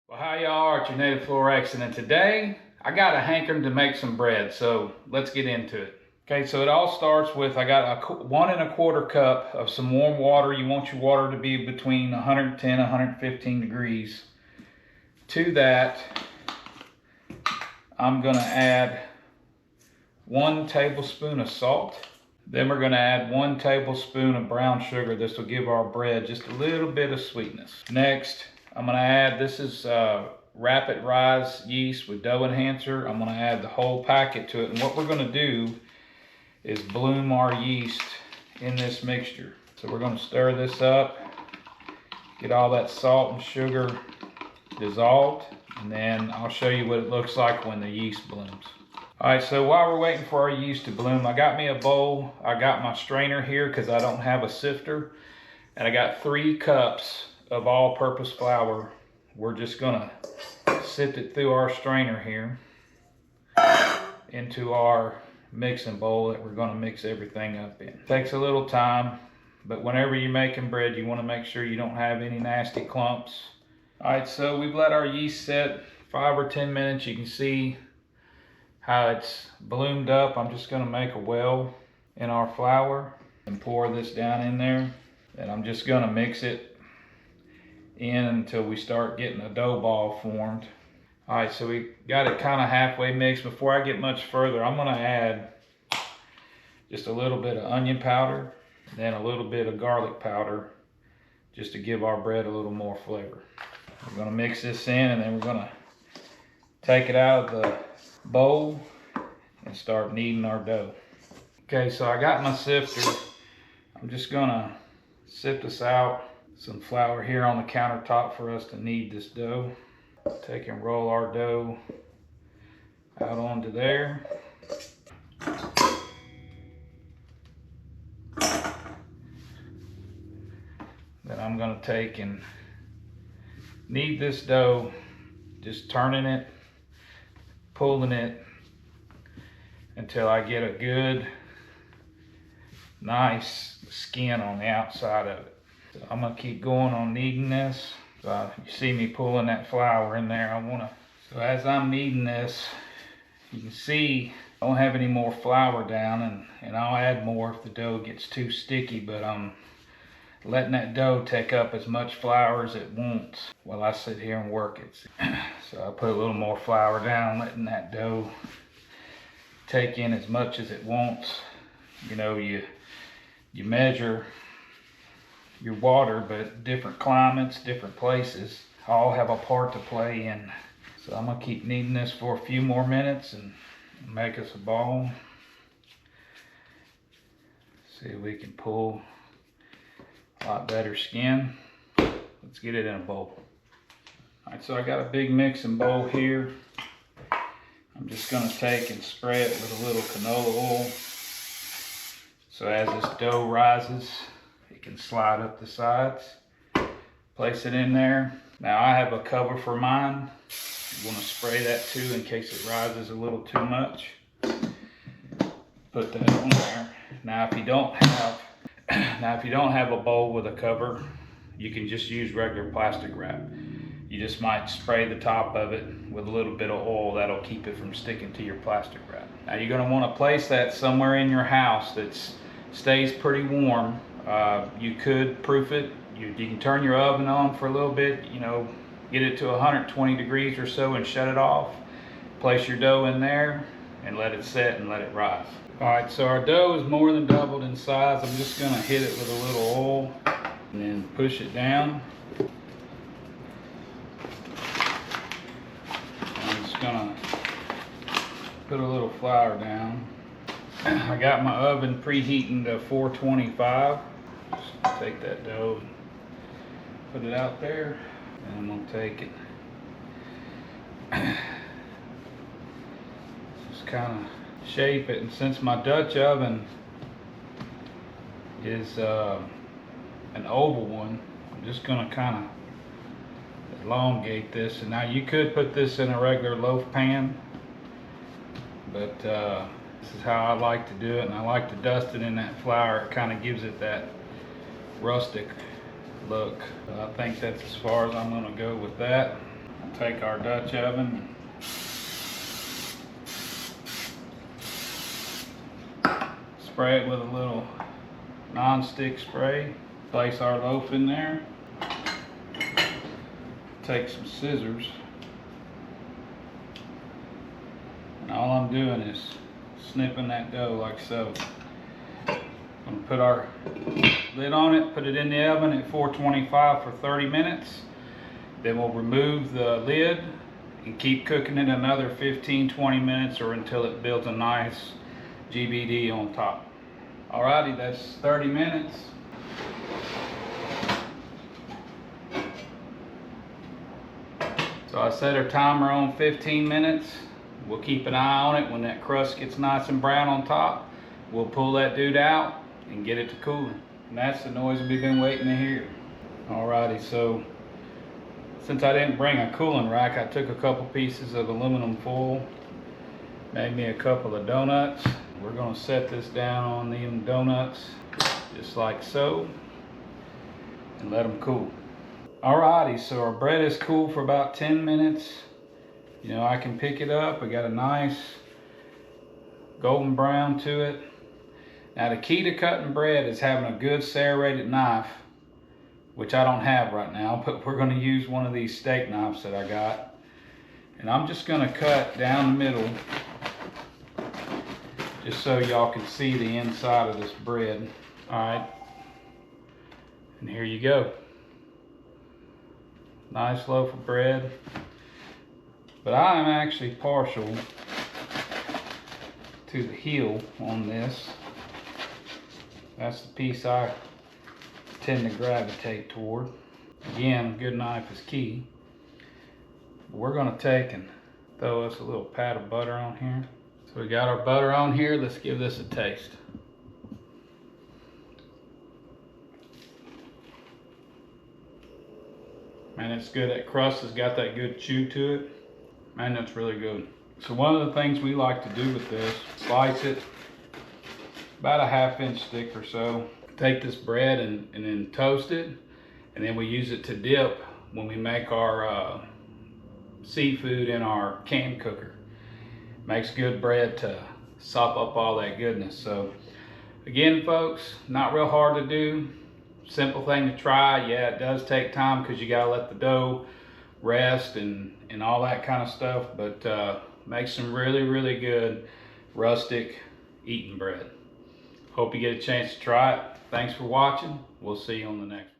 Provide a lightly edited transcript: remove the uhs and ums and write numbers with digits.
Well, how y'all are? It's your native Flor-xan, and today I got a hankering to make some bread, so let's get into it. Okay, so it all starts with I got a 1 1/4 cup of some warm water. You want your water to be between 110 and 115 degrees. To that, I'm gonna add 1 tablespoon of salt. Then we're gonna add 1 tablespoon of brown sugar. This will give our bread just a little bit of sweetness. Next, I'm gonna add, this is rapid rise yeast with dough enhancer. I'm gonna add the whole packet to it. And what we're gonna do is bloom our yeast in this mixture. So we're gonna stir this up, get all that salt and sugar dissolved, and then I'll show you what it looks like when the yeast blooms. All right, so while we're waiting for our yeast to bloom, I got me a bowl. I got my strainer here because I don't have a sifter. And I got 3 cups of all-purpose flour. We're just gonna sift it through our strainer here into our mixing bowl that we're gonna mix everything up in. It takes a little time, but whenever you're making bread, you wanna make sure you don't have any nasty clumps. All right, so we've let our yeast set 5 or 10 minutes. You can see how it's bloomed up. I'm just gonna make a well in our flour and pour this down in there. And I'm just gonna mix it in until we start getting a dough ball formed. All right, so we got it kind of halfway mixed. Before I get much further, I'm gonna add just a little bit of onion powder, then a little bit of garlic powder, just to give our bread a little more flavor. We're gonna mix this in, and then we're gonna take it out of the bowl and start kneading our dough. Okay, so I got my sifter. I'm just gonna sift this out. Some flour here on the countertop for us to knead this dough. Take and roll our dough out onto there. Then I'm gonna take and knead this dough, just turning it, pulling it until I get a good, nice skin on the outside of it. So I'm gonna keep going on kneading this. So you see me pulling that flour in there. So as I'm kneading this, you can see I don't have any more flour down, and I'll add more if the dough gets too sticky, but I'm letting that dough take up as much flour as it wants while I sit here and work it. So I put a little more flour down, letting that dough take in as much as it wants. You know, you measure your water, but different climates, different places all have a part to play in. So I'm gonna keep kneading this for a few more minutes and make us a ball. See if we can pull a lot better skin. Let's get it in a bowl. All right, so I got a big mixing bowl here. I'm just gonna take and spray it with a little canola oil. So as this dough rises, it can slide up the sides. Place it in there. Now I have a cover for mine. You want to spray that too in case it rises a little too much. Put that on there. Now if you don't have a bowl with a cover, you can just use regular plastic wrap. You just might spray the top of it with a little bit of oil. That'll keep it from sticking to your plastic wrap. Now you're going to want to place that somewhere in your house that stays pretty warm. You could proof it. You can turn your oven on for a little bit, you know, get it to 120 degrees or so and shut it off. Place your dough in there and let it set and let it rise. All right, so our dough is more than doubled in size. I'm just gonna hit it with a little oil and then push it down. I'm just gonna put a little flour down. I got my oven preheating to 425. Just take that dough and put it out there, and I'm gonna take it. Just kind of shape it, and since my Dutch oven is an oval one, I'm just gonna kind of elongate this. And now you could put this in a regular loaf pan, but this is how I like to do it, and I like to dust it in that flour. It kind of gives it that rustic look. I think that's as far as I'm going to go with that. Take our Dutch oven, spray it with a little non-stick spray. Place our loaf in there. Take some scissors, and all I'm doing is snipping that dough like so. I'm gonna put our lid on it, put it in the oven at 425 for 30 minutes. Then we'll remove the lid and keep cooking it another 15-20 minutes or until it builds a nice GBD on top. Alrighty, that's 30 minutes. So I set our timer on 15 minutes. We'll keep an eye on it. When that crust gets nice and brown on top, we'll pull that dude out and get it to cooling. And that's the noise we've been waiting to hear. Alrighty, so since I didn't bring a cooling rack, I took a couple pieces of aluminum foil, made me a couple of donuts. We're gonna set this down on them donuts, just like so, and let them cool. Alrighty, so our bread is cool for about 10 minutes. You know, I can pick it up. We got a nice golden brown to it. Now the key to cutting bread is having a good serrated knife, which I don't have right now, but we're gonna use one of these steak knives that I got. And I'm just gonna cut down the middle, just so y'all can see the inside of this bread. All right, and here you go. Nice loaf of bread. But I am actually partial to the heel on this. That's the piece I tend to gravitate toward. Again, a good knife is key. We're gonna take and throw us a little pat of butter on here. So we got our butter on here. Let's give this a taste. Man, it's good. That crust has got that good chew to it. Man, that's really good. So one of the things we like to do with this, slice it about a 1/2 inch thick or so. Take this bread and then toast it. And then we use it to dip when we make our seafood in our can cooker. Makes good bread to sop up all that goodness. So again, folks, not real hard to do. Simple thing to try. Yeah, it does take time because you gotta let the dough rest and all that kind of stuff, but makes some really good rustic eating bread. Hope you get a chance to try it. Thanks for watching. We'll see you on the next one.